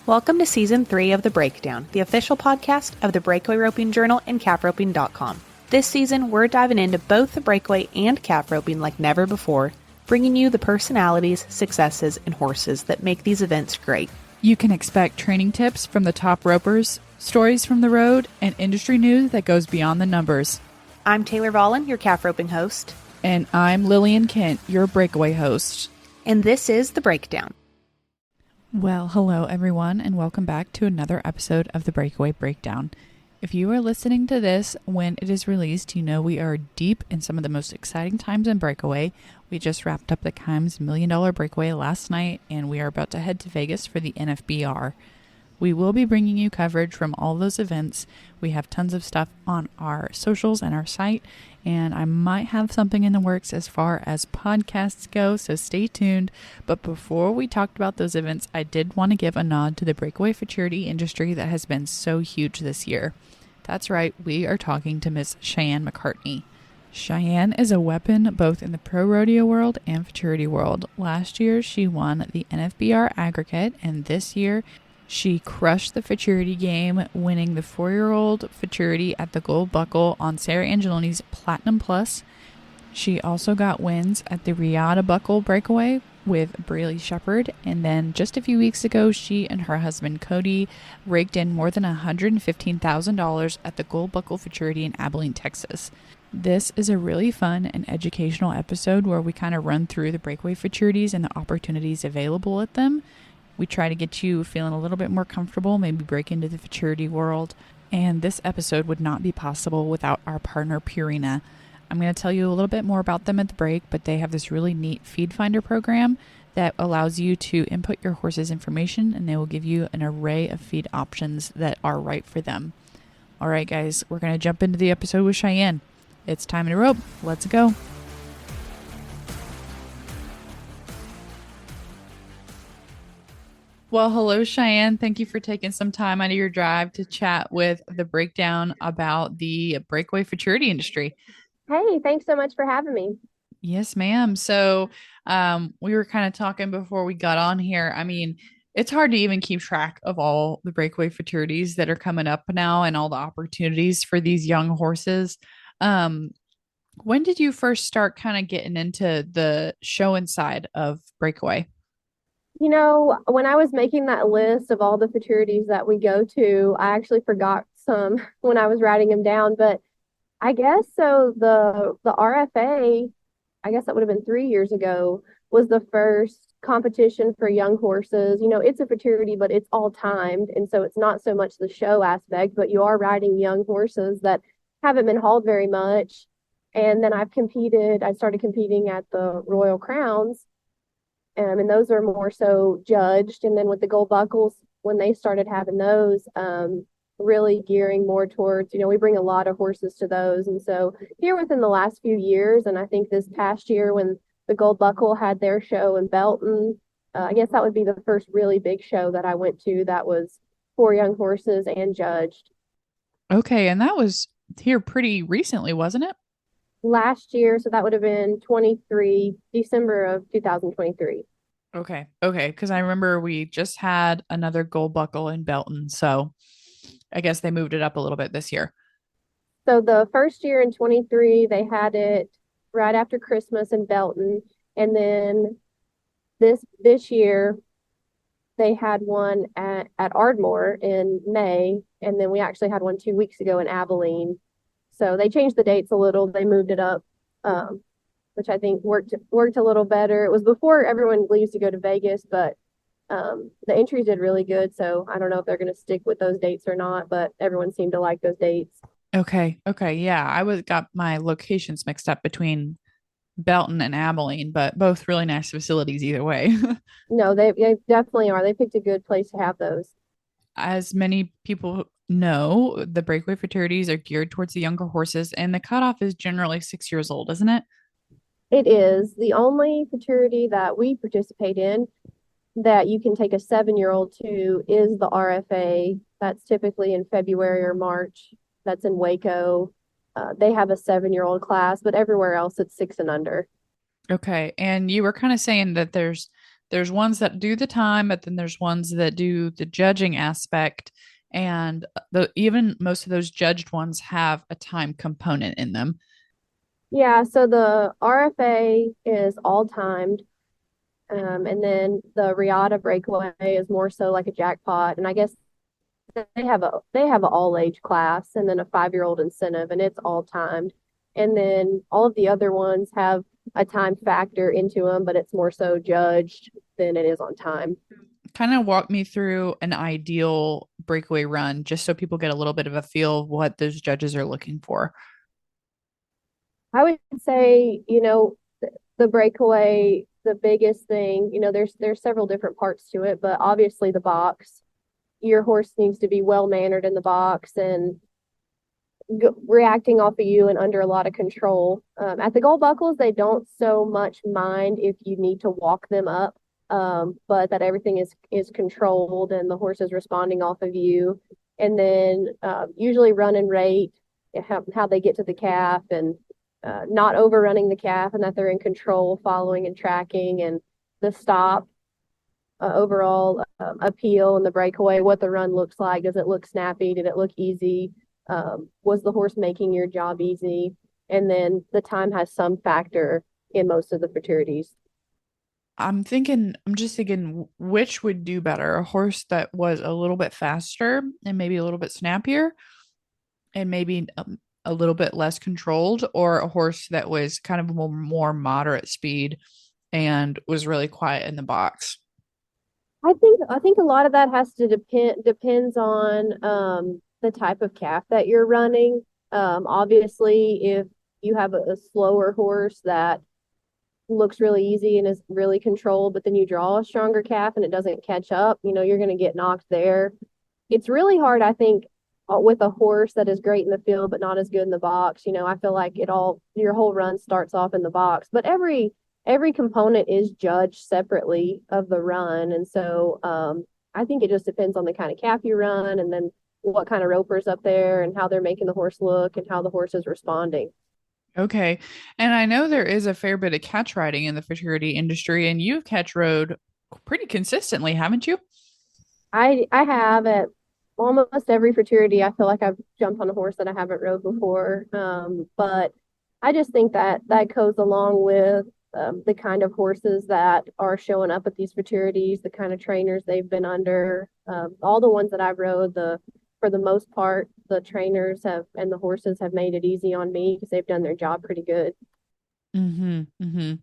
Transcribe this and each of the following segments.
Welcome to Season 3 of The Breakdown, the official podcast of the Breakaway Roping Journal and calfroping.com. This season, we're diving into both the breakaway and calf roping like never before, bringing you the personalities, successes, and horses that make these events great. You can expect training tips from the top ropers, stories from the road, and industry news that goes beyond the numbers. I'm Taylor Vollen, your calf roping host. And I'm Lillian Kent, your breakaway host. And this is The Breakdown. Well, hello everyone, and welcome back to another episode of the Breakaway Breakdown. If you are listening to this when it is released, you know we are deep in some of the most exciting times in Breakaway. We just wrapped up the Kimes $1 Million Breakaway last night, and we are about to head to Vegas for the NFBR. We will be bringing you coverage from all those events. We have tons of stuff on our socials and our site, and I might have something in the works as far as podcasts go, so stay tuned. But before we talked about those events, I did want to give a nod to the Breakaway Futurity industry that has been so huge this year. That's right, we are talking to Miss Cheyanne McCartney. Cheyanne is a weapon both in the pro rodeo world and futurity world. Last year, she won the NFBR aggregate, and this year, she crushed the Futurity game, winning the 4-year-old Futurity at the Gold Buckle on Sarah Angeloni's Platinum Plus. She also got wins at the Riata Buckle Breakaway with Braley Shepard, and then just a few weeks ago, she and her husband Cody raked in more than $115,000 at the Gold Buckle Futurity in Abilene, Texas. This is a really fun and educational episode where we kind of run through the Breakaway Futurities and the opportunities available at them. We try to get you feeling a little bit more comfortable, maybe break into the futurity world. And this episode would not be possible without our partner Purina. I'm going to tell you a little bit more about them at the break, but they have this really neat feed finder program that allows you to input your horse's information, and they will give you an array of feed options that are right for them. All right, guys, we're going to jump into the episode with Cheyanne. It's time to rope. Let's go. Well, hello, Cheyanne. Thank you for taking some time out of your drive to chat with the breakdown about the breakaway futurity industry. Hey, thanks so much for having me. Yes, ma'am. So we were kind of talking before we got on here. I mean, it's hard to even keep track of all the breakaway futurities that are coming up now and all the opportunities for these young horses. When did you first start kind of getting into the showing side of breakaway? You know, when I was making that list of all the futurities that we go to, I actually forgot some when I was writing them down. But I guess so the RFA, I guess that would have been 3 years ago, was the first competition for young horses. You know, it's a futurity, but it's all timed. And so it's not so much the show aspect, but you are riding young horses that haven't been hauled very much. And then I started competing at the Royal Crowns. And those are more so judged. And then with the gold buckles, when they started having those, really gearing more towards, you know, we bring a lot of horses to those. And so here within the last few years, and I think this past year when the gold buckle had their show in Belton, I guess that would be the first really big show that I went to that was for young horses and judged. Okay. And that was here pretty recently, wasn't it? Last year, so that would have been December of 2023. Okay. Because I remember we just had another gold buckle in Belton, so I guess they moved it up a little bit this year. So the first year in 23, they had it right after Christmas in Belton, and then this year they had one at Ardmore in May, and then we actually had one 2 weeks ago in Abilene. So they changed the dates a little. They moved it up, which I think worked a little better. It was before everyone leaves to go to Vegas, but the entries did really good. So I don't know if they're going to stick with those dates or not, but everyone seemed to like those dates. Okay. Yeah, I got my locations mixed up between Belton and Abilene, but both really nice facilities either way. No, they definitely are. They picked a good place to have those. As many people know, the breakaway futurities are geared towards the younger horses, and the cutoff is generally 6 years old, isn't it? It is. The only futurity that we participate in that you can take a 7-year-old to is the RFA. That's typically in February or March. That's in Waco. They have a 7-year-old class, but everywhere else it's 6 and under. Okay. And you were kind of saying that there's there's ones that do the time, but then there's ones that do the judging aspect. And even most of those judged ones have a time component in them. Yeah, so the RFA is all timed. And then the Riata Breakaway is more so like a jackpot. And I guess they have an all age class and then a 5-year-old incentive, and it's all timed. And then all of the other ones have a time factor into them, but it's more so judged than it is on time. Kind of walk me through an ideal breakaway run just so people get a little bit of a feel of what those judges are looking for. I would say, the breakaway, the biggest thing, there's several different parts to it, but obviously the box. Your horse needs to be well mannered in the box and reacting off of you and under a lot of control. At the gold buckles, they don't so much mind if you need to walk them up, but that everything is controlled and the horse is responding off of you. And then usually run and rate, how they get to the calf, and not overrunning the calf, and that they're in control, following and tracking, and the stop. Overall appeal and the breakaway, what the run looks like. Does it look snappy? Did it look easy? Was the horse making your job easy? And then the time has some factor in most of the futurities. I'm just thinking which would do better, a horse that was a little bit faster and maybe a little bit snappier and maybe a little bit less controlled, or a horse that was kind of more moderate speed and was really quiet in the box. I think a lot of that has to depends on the type of calf that you're running. Obviously, if you have a slower horse that looks really easy and is really controlled, but then you draw a stronger calf and it doesn't catch up, you're going to get knocked there. It's really hard, I think, with a horse that is great in the field but not as good in the box. I feel like your whole run starts off in the box, but every component is judged separately of the run. And so I think it just depends on the kind of calf you run, and then what kind of roper's up there and how they're making the horse look and how the horse is responding. Okay. And I know there is a fair bit of catch riding in the futurity industry, and you've catch rode pretty consistently, haven't you? I have at almost every futurity. I feel like I've jumped on a horse that I haven't rode before. But I just think that that goes along with the kind of horses that are showing up at these futurities, the kind of trainers they've been under. All the ones that I've rode, for the most part, the trainers have and the horses have made it easy on me because they've done their job pretty good. Mm-hmm. Mm-hmm.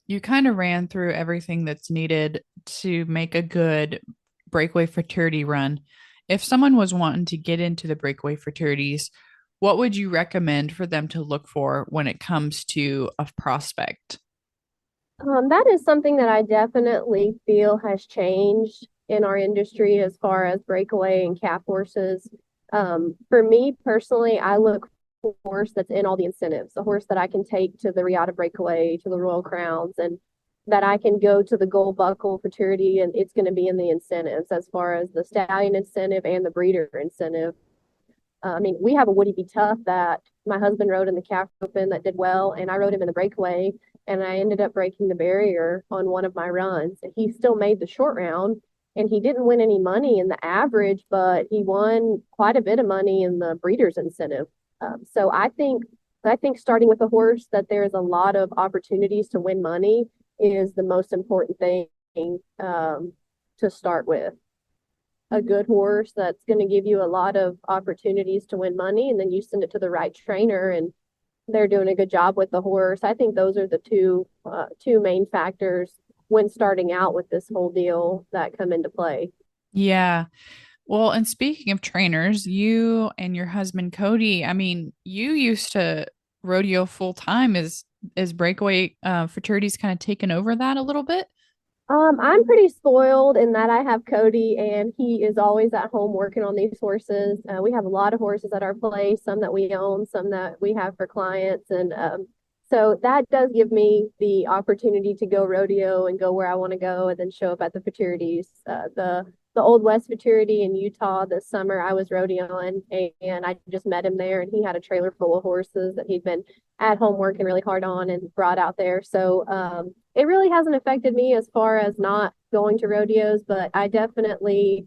You kind of ran through everything that's needed to make a good breakaway fraternity run. If someone was wanting to get into the breakaway fraternities, what would you recommend for them to look for when it comes to a prospect? That is something that I definitely feel has changed in our industry as far as breakaway and calf horses. For me personally, I look for a horse that's in all the incentives, a horse that I can take to the Riata Breakaway, to the Royal Crowns, and that I can go to the Gold Buckle Futurity, and it's going to be in the incentives as far as the stallion incentive and the breeder incentive. I mean, we have a Woody B. Tough that my husband rode in the calf open that did well, and I rode him in the breakaway, and I ended up breaking the barrier on one of my runs. And he still made the short round, and he didn't win any money in the average, but he won quite a bit of money in the breeder's incentive. So I think starting with a horse that there's a lot of opportunities to win money is the most important thing to start with. A good horse that's going to give you a lot of opportunities to win money, and then you send it to the right trainer and they're doing a good job with the horse. I think those are the two main factors when starting out with this whole deal that come into play. Yeah. Well, and speaking of trainers, you and your husband Cody, I mean, you used to rodeo full time. Is breakaway fraternities kind of taken over that a little bit? I'm pretty spoiled in that I have Cody, and he is always at home working on these horses. We have a lot of horses at our place, some that we own, some that we have for clients, and so that does give me the opportunity to go rodeo and go where I want to go, and then show up at the futurities. The Old West Futurity in Utah this summer, I was rodeoing, and I just met him there, and he had a trailer full of horses that he'd been at home working really hard on and brought out there. So it really hasn't affected me as far as not going to rodeos, but I definitely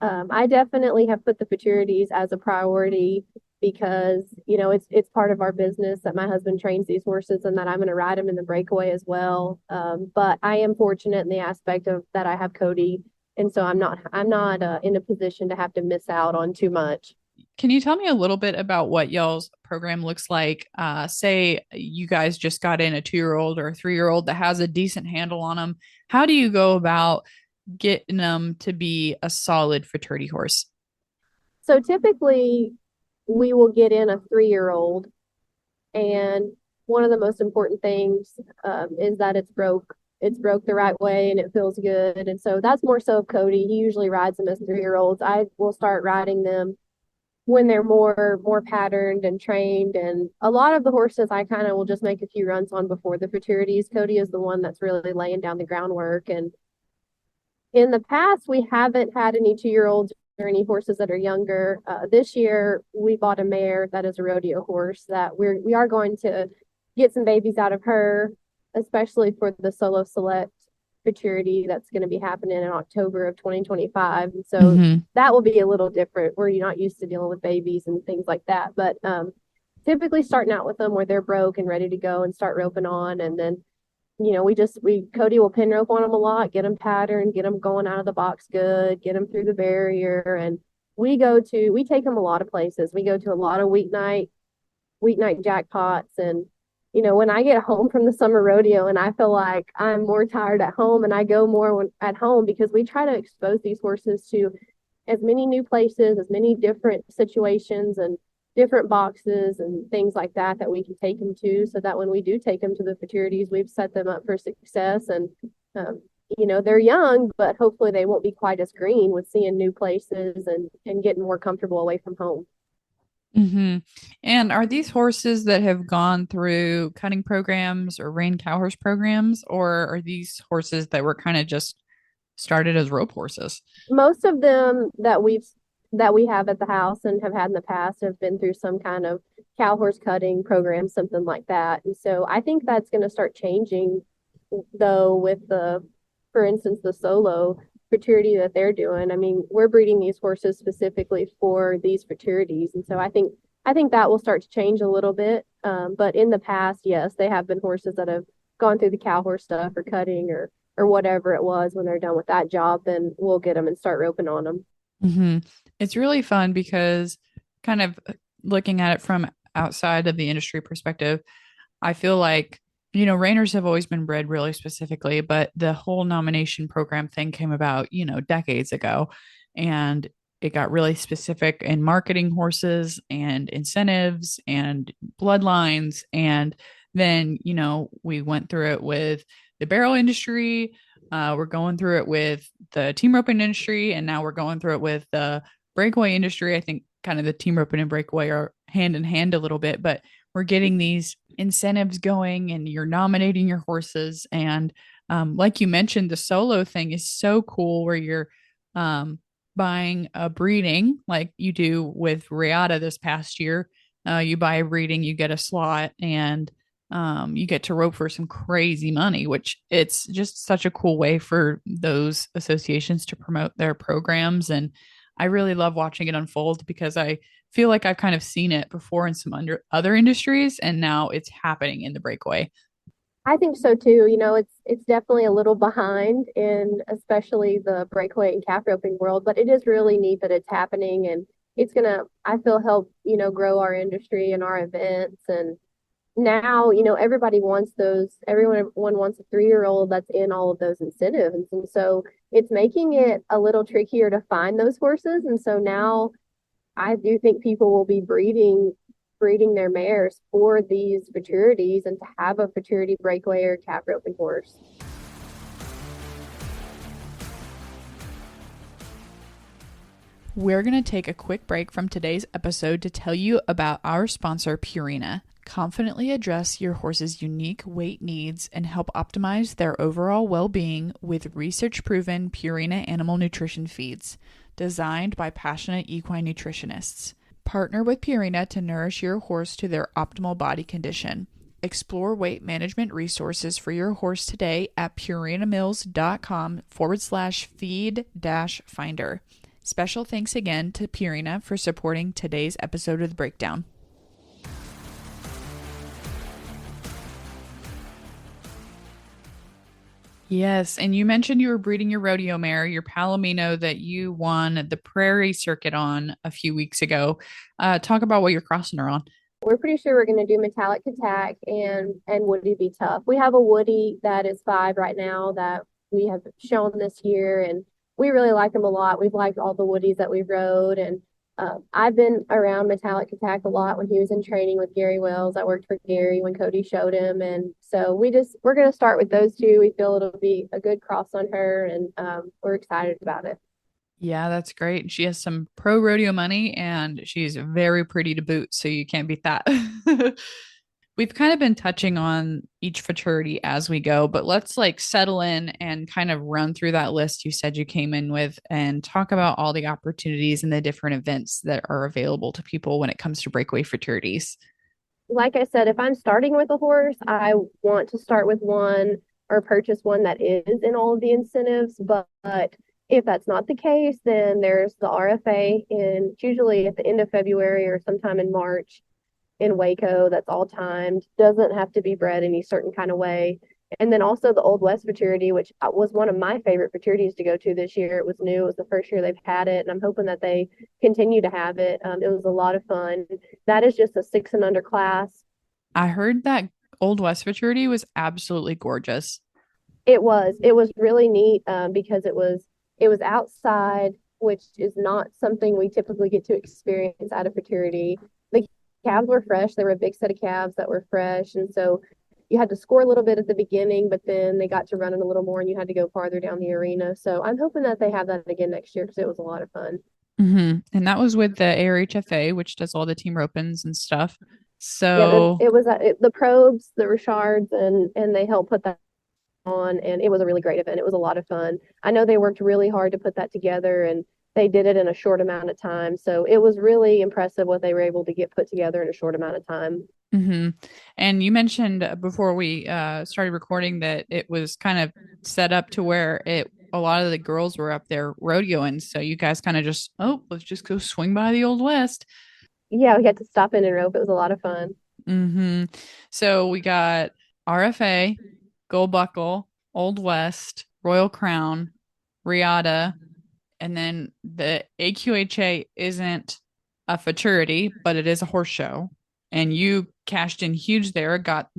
have put the futurities as a priority because, it's part of our business that my husband trains these horses and that I'm going to ride them in the breakaway as well. But I am fortunate in the aspect of that I have Cody, and so I'm not in a position to have to miss out on too much. Can you tell me a little bit about what y'all's program looks like? Say you guys just got in a 2-year-old or a 3-year-old that has a decent handle on them. How do you go about getting them to be a solid fraternity horse? So typically, we will get in a 3-year-old, and one of the most important things is that it's broke. It's broke the right way and it feels good. And so that's more so of Cody. He usually rides them as 3-year-olds. I will start riding them when they're more patterned and trained. And a lot of the horses I kind of will just make a few runs on before the futurities. Cody is the one that's really laying down the groundwork. And in the past, we haven't had any 2-year-olds or any horses that are younger. This year, we bought a mare that is a rodeo horse that we are going to get some babies out of her, especially for the solo select futurity that's going to be happening in October of 2025. And so Mm-hmm. that will be a little different. We're not used to dealing with babies and things like that. But typically starting out with them where they're broke and ready to go and start roping on. And then Cody will pin rope on them a lot, get them patterned, get them going out of the box good, get them through the barrier. And we take them a lot of places. We go to a lot of weeknight jackpots. And, when I get home from the summer rodeo and I feel like I'm more tired at home and I go more at home because we try to expose these horses to as many new places, as many different situations and different boxes and things like that that we can take them to so that when we do take them to the futurities, we've set them up for success. And, they're young, but hopefully they won't be quite as green with seeing new places and getting more comfortable away from home. Mm-hmm. And are these horses that have gone through cutting programs or rein cow horse programs, or are these horses that were kind of just started as rope horses? Most of them that we have at the house and have had in the past have been through some kind of cow horse cutting program, something like that. And so I think that's going to start changing though with for instance, the solo futurity that they're doing. I mean, we're breeding these horses specifically for these futurities. And so I think that will start to change a little bit. But in the past, yes, they have been horses that have gone through the cow horse stuff or cutting or whatever it was. When they're done with that job, then we'll get them and start roping on them. Mm-hmm. It's really fun because kind of looking at it from outside of the industry perspective, I feel like, reiners have always been bred really specifically, but the whole nomination program thing came about, decades ago. And it got really specific in marketing horses and incentives and bloodlines. And then, we went through it with the barrel industry. We're going through it with the team roping industry, and now we're going through it with the breakaway industry. I think kind of the team roping and breakaway are hand in hand a little bit, but we're getting these incentives going and you're nominating your horses. And like you mentioned, the solo thing is so cool where you're buying a breeding like you do with Riata this past year. You buy a breeding, you get a slot, and you get to rope for some crazy money, which it's just such a cool way for those associations to promote their programs. And I really love watching it unfold because I feel like I've kind of seen it before in some other industries, and now it's happening in the breakaway. I think so too. It's definitely a little behind in especially the breakaway and calf roping world, but it is really neat that it's happening, and it's gonna, I feel, help, grow our industry and our events. And now, everyone wants a 3-year-old that's in all of those incentives. And so it's making it a little trickier to find those horses. And so now I do think people will be breeding their mares for these futurities and to have a futurity breakaway or calf roping horse. We're going to take a quick break from today's episode to tell you about our sponsor, Purina. Confidently address your horse's unique weight needs and help optimize their overall well-being with research-proven Purina animal nutrition feeds, designed by passionate equine nutritionists. Partner with Purina to nourish your horse to their optimal body condition. Explore weight management resources for your horse today at purinamills.com/feed-finder. Special thanks again to Purina for supporting today's episode of The Breakdown. Yes, and you mentioned you were breeding your rodeo mare, your Palomino that you won the Prairie Circuit on a few weeks ago. Talk about what you're crossing her on. We're pretty sure we're going to do Metallic Attack and Woody Be Tough. We have a Woody that is 5 right now that we have shown this year, and we really like him a lot. We've liked all the Woodies that we've rode, and I've been around Metallic Attack a lot when he was in training with Gary Wells. I worked for Gary when Cody showed him, and so we're going to start with those two. We feel it'll be a good cross on her, and we're excited about it. Yeah, that's great. She has some pro rodeo money and she's very pretty to boot, so you can't beat that. We've kind of been touching on each futurity as we go, but let's like settle in and kind of run through that list you said you came in with and talk about all the opportunities and the different events that are available to people when it comes to breakaway futurities. Like I said, if I'm starting with a horse, I want to start with one or purchase one that is in all of the incentives. But if that's not the case, then there's the RFA it's usually at the end of February or sometime in March in Waco. That's all timed. Doesn't have to be bred any certain kind of way. And then also the Old West Futurity, which was one of my favorite futurities to go to this year. It was new. It was the first year they've had it, and I'm hoping that they continue to have it. It was a lot of fun. That is just a 6 and under class. I heard that Old West Futurity was absolutely gorgeous. It was really neat because it was outside, which is not something we typically get to experience at a futurity. The calves were fresh. There were a big set of calves that were fresh, and so you had to score a little bit at the beginning, but then they got to running a little more and you had to go farther down the arena. So I'm hoping that they have that again next year because it was a lot of fun. Mm-hmm. And that was with the ARHFA, which does all the team ropings and stuff. So yeah, it was the probes, the Richards, and they helped put that on, and it was a really great event. It was a lot of fun. I know they worked really hard to put that together, and they did it in a short amount of time. So it was really impressive what they were able to get put together in a short amount of time. Mm-hmm. And you mentioned before we started recording that it was kind of set up to where a lot of the girls were up there rodeoing. So you guys kind of just, let's just go swing by the Old West. Yeah, we had to stop in and rope. It was a lot of fun. Mm-hmm. So we got RFA, Gold Buckle, Old West, Royal Crown, Riata, and then the AQHA isn't a futurity, but it is a horse show. And you cashed in huge there, got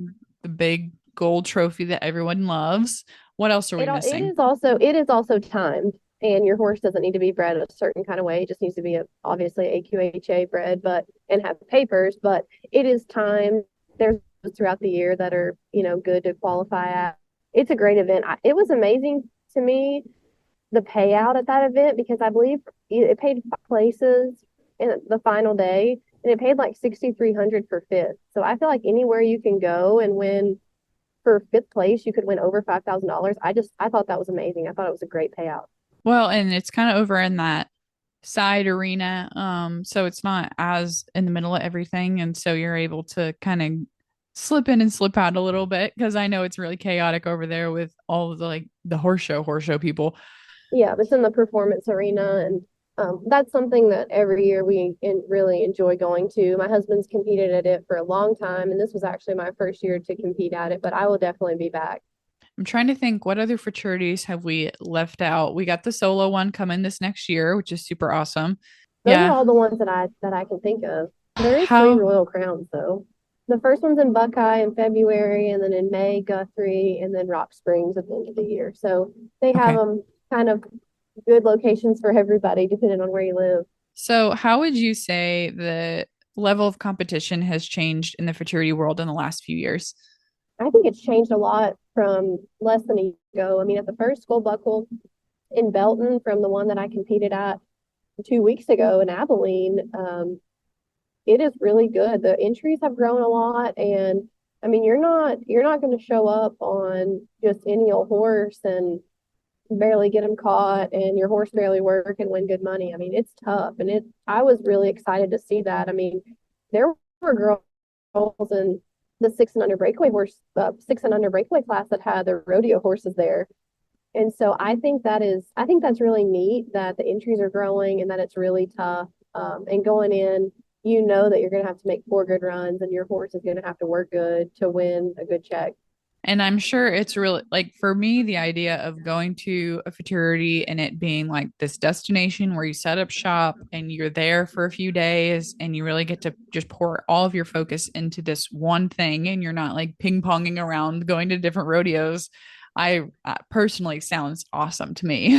the big gold trophy that everyone loves. What else are we missing? It is also timed, and your horse doesn't need to be bred a certain kind of way. It just needs to be obviously AQHA bred, and have papers. But it is timed. There's throughout the year that are good to qualify at. It's a great event. It was amazing to me the payout at that event because I believe it paid places in the final day. And it paid like $6,300 for fifth. So I feel like anywhere you can go and win for fifth place, you could win over $5,000. I thought that was amazing. I thought it was a great payout. Well, and it's kind of over in that side arena. So it's not as in the middle of everything. And so you're able to kind of slip in and slip out a little bit because I know it's really chaotic over there with all of the horse show people. Yeah, it's in the performance arena, and that's something that every year we really enjoy going to. My husband's competed at it for a long time, and this was actually my first year to compete at it, but I will definitely be back. I'm trying to think what other futurities have we left out. We got the solo one coming this next year, which is super awesome. Those are all the ones that I can think of. There is 3 Royal Crowns though. The first one's in Buckeye in February, and then in May, Guthrie, and then Rock Springs at the end of the year. So they have them kind of good locations for everybody, depending on where you live. So how would you say the level of competition has changed in the futurity world in the last few years? I think it's changed a lot from less than a year ago. I mean, at the first Gold Buckle in Belton, from the one that I competed at 2 weeks ago in Abilene, it is really good. The entries have grown a lot, and I mean, you're not going to show up on just any old horse and barely get them caught and your horse barely work and win good money. I mean, it's tough, and I was really excited to see that. I mean, there were girls in the six and under breakaway class that had the rodeo horses there. And so I think that's really neat that the entries are growing and that it's really tough. And going in, you know that you're going to have to make 4 good runs and your horse is going to have to work good to win a good check. And I'm sure it's really like for me, the idea of going to a futurity and it being like this destination where you set up shop and you're there for a few days and you really get to just pour all of your focus into this one thing and you're not like ping ponging around going to different rodeos. I personally sounds awesome to me.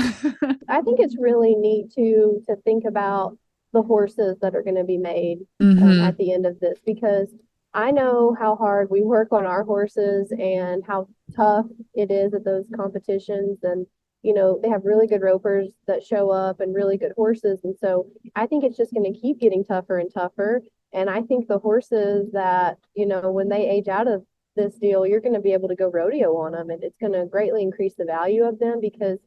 I think it's really neat to think about the horses that are going to be made Mm-hmm. at the end of this because I know how hard we work on our horses and how tough it is at those competitions. And, they have really good ropers that show up and really good horses. And so I think it's just going to keep getting tougher and tougher. And I think the horses that, when they age out of this deal, you're going to be able to go rodeo on them and it's going to greatly increase the value of them because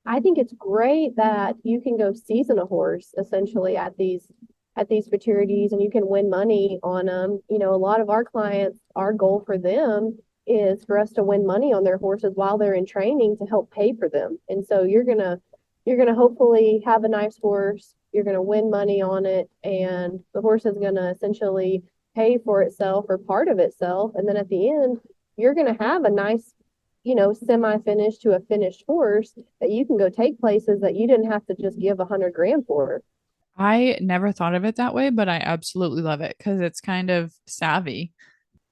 I think it's great that you can go season a horse essentially at these futurities and you can win money on them. A lot of our clients, our goal for them is for us to win money on their horses while they're in training to help pay for them. And so you're gonna hopefully have a nice horse. You're gonna win money on it, and the horse is gonna essentially pay for itself or part of itself. And then at the end, you're gonna have a nice semi-finished to a finished horse that you can go take places that you didn't have to just give 100 grand for. I never thought of it that way, but I absolutely love it because it's kind of savvy.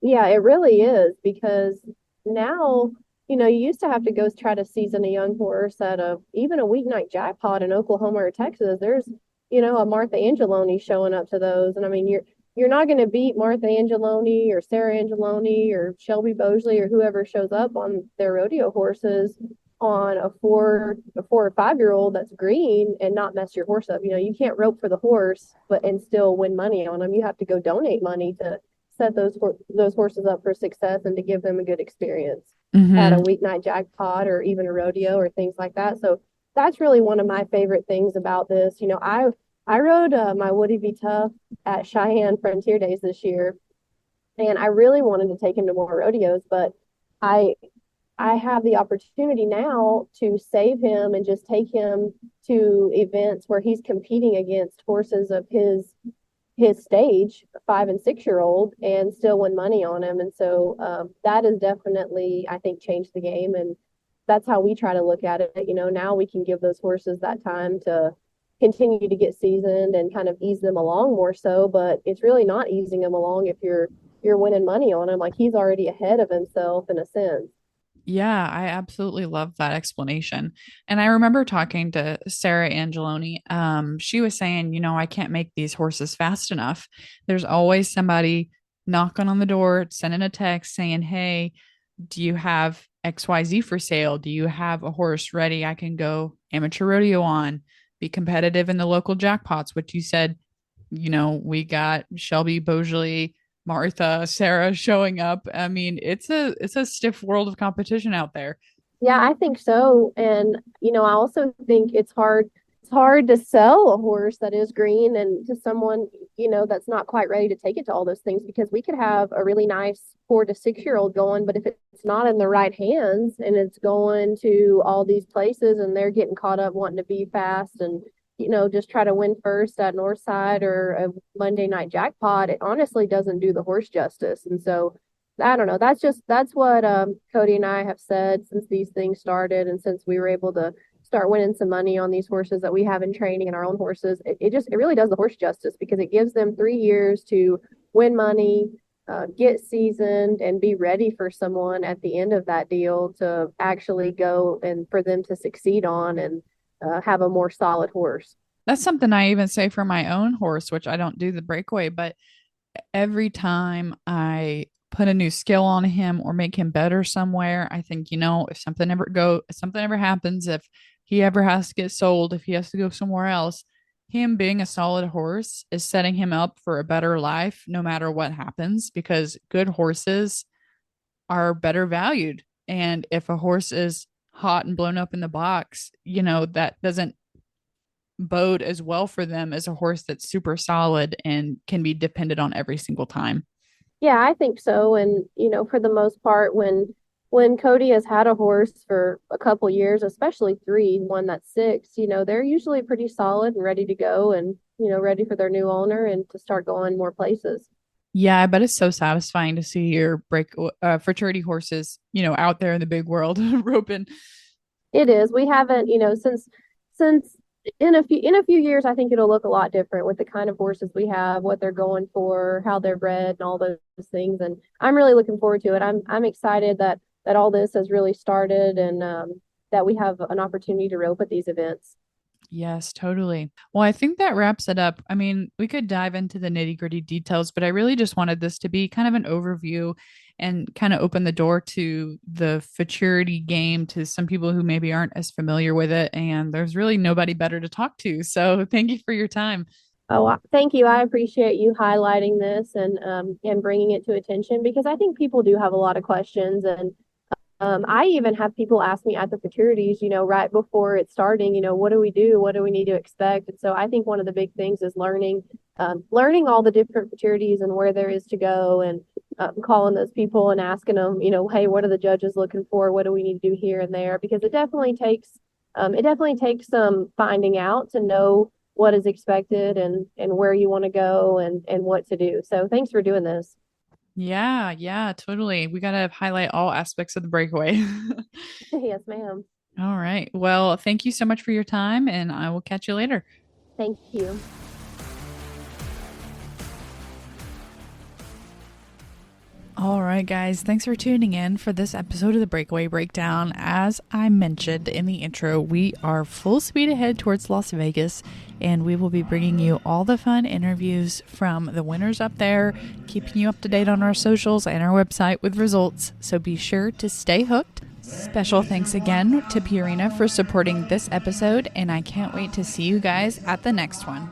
Yeah, it really is because now, you used to have to go try to season a young horse at even a weeknight jackpot in Oklahoma or Texas. There's, a Martha Angeloni showing up to those. And I mean, you're not going to beat Martha Angeloni or Sarah Angeloni or Shelby Bosley or whoever shows up on their rodeo horses on a 4 or 5 year old that's green and not mess your horse up. You can't rope for the horse and still win money on them. You have to go donate money to set those horses up for success and to give them a good experience at a Mm-hmm. weeknight jackpot or even a rodeo or things like that. So that's really one of my favorite things about this. I rode my Woody B Tough at Cheyenne Frontier Days this year, and I really wanted to take him to more rodeos, but I I have the opportunity now to save him and just take him to events where he's competing against horses of his stage, 5 and 6 year old, and still win money on him. And so that has definitely, I think, changed the game. And that's how we try to look at it. Now we can give those horses that time to continue to get seasoned and kind of ease them along more so. But it's really not easing them along if you're winning money on him. Like he's already ahead of himself in a sense. Yeah, I absolutely love that explanation. And I remember talking to Sarah Angeloni. She was saying, I can't make these horses fast enough. There's always somebody knocking on the door, sending a text saying, hey, do you have XYZ for sale? Do you have a horse ready I can go amateur rodeo on, be competitive in the local jackpots? Which you said, we got Shelby Bosley, Martha, Sarah showing up. I mean, it's a stiff world of competition out there. Yeah, I think so. And, I also think it's hard to sell a horse that is green and to someone, that's not quite ready to take it to all those things because we could have a really nice 4 to 6 year old going, but if it's not in the right hands and it's going to all these places and they're getting caught up wanting to be fast and, just try to win first at Northside or a Monday night jackpot, it honestly doesn't do the horse justice. And so I don't know. That's what Cody and I have said since these things started, and since we were able to start winning some money on these horses that we have in training and our own horses. It really does the horse justice because it gives them 3 years to win money, get seasoned, and be ready for someone at the end of that deal to actually go and for them to succeed on and have a more solid horse. That's something I even say for my own horse, which I don't do the breakaway, but every time I put a new skill on him or make him better somewhere, I think, if something ever happens, if he ever has to get sold, if he has to go somewhere else, him being a solid horse is setting him up for a better life no matter what happens because good horses are better valued. And if a horse is hot and blown up in the box, that doesn't bode as well for them as a horse that's super solid and can be depended on every single time. Yeah, I think so. And, for the most part, when Cody has had a horse for a couple years, especially three, one that's six, they're usually pretty solid and ready to go and, ready for their new owner and to start going more places. Yeah, I bet it's so satisfying to see your fraternity horses, out there in the big world roping. It is. We haven't, since in a few years, I think it'll look a lot different with the kind of horses we have, what they're going for, how they're bred, and all those things. And I'm really looking forward to it. I'm excited that all this has really started and that we have an opportunity to rope at these events. Yes, totally. Well, I think that wraps it up. I mean, we could dive into the nitty-gritty details, but I really just wanted this to be kind of an overview and kind of open the door to the futurity game to some people who maybe aren't as familiar with it. And there's really nobody better to talk to. So thank you for your time. Oh, thank you. I appreciate you highlighting this and bringing it to attention because I think people do have a lot of questions and I even have people ask me at the fraternities, right before it's starting, what do we do? What do we need to expect? And so I think one of the big things is learning all the different fraternities and where there is to go and calling those people and asking them, hey, what are the judges looking for? What do we need to do here and there? Because it definitely takes some finding out to know what is expected and where you want to go and what to do. So thanks for doing this. Yeah, yeah, totally. We got to highlight all aspects of the breakaway. Yes, ma'am. All right. Well, thank you so much for your time, and I will catch you later. Thank you. All right, guys. Thanks for tuning in for this episode of the Breakaway Breakdown. As I mentioned in the intro, we are full speed ahead towards Las Vegas, and we will be bringing you all the fun interviews from the winners up there, keeping you up to date on our socials and our website with results. So be sure to stay hooked. Special thanks again to Purina for supporting this episode, and I can't wait to see you guys at the next one.